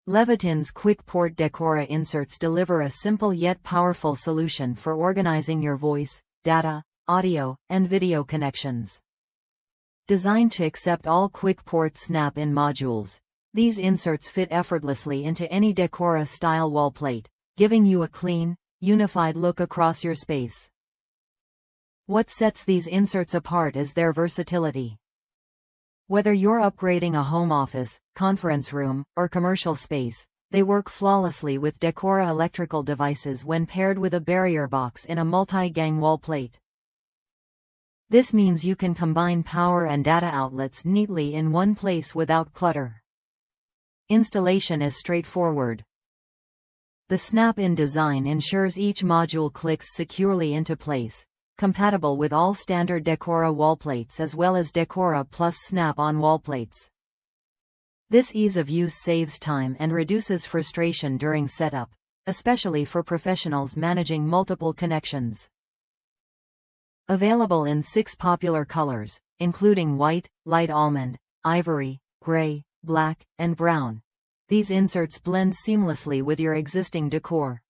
Leviton's QuickPort Decora Inserts deliver a simple yet powerful solution for organizing your voice, data, audio, and video connections. Designed to accept all QuickPort snap-in modules, these inserts fit effortlessly into any Decora-style wallplate, giving you a clean, unified look across your space. What sets these inserts apart is their versatility. Whether you're upgrading a home office, conference room, or commercial space, they work flawlessly with Decora electrical devices when paired with a barrier box in a multi-gang wallplate. This means you can combine power and data outlets neatly in one place without clutter. Installation is straightforward. The snap-in design ensures each module clicks securely into place, compatible with all standard Decora wallplates as well as Decora Plus snap-on wallplates. This ease of use saves time and reduces frustration during setup, especially for professionals managing multiple connections. Available in 6 popular colors, including white, light almond, ivory, gray, black, and brown. These inserts blend seamlessly with your existing decor.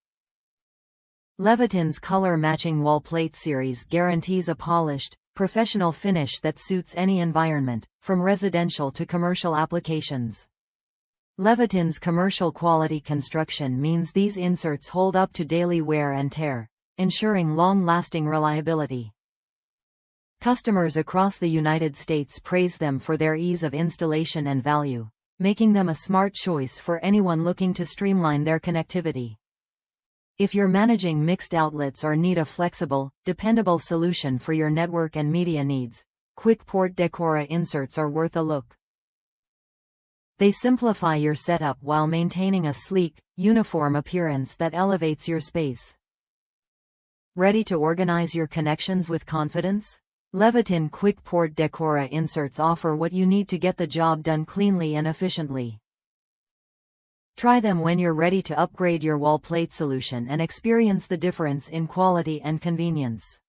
Leviton's color-matching wallplate series guarantees a polished, professional finish that suits any environment, from residential to commercial applications. Leviton's commercial-quality construction means these inserts hold up to daily wear and tear, ensuring long-lasting reliability. Customers across the United States praise them for their ease of installation and value, making them a smart choice for anyone looking to streamline their connectivity. If you're managing mixed outlets or need a flexible, dependable solution for your network and media needs, QuickPort Decora Inserts are worth a look. They simplify your setup while maintaining a sleek, uniform appearance that elevates your space. Ready to organize your connections with confidence? Leviton QuickPort Decora Inserts offer what you need to get the job done cleanly and efficiently. Try them when you're ready to upgrade your wallplate solution and experience the difference in quality and convenience.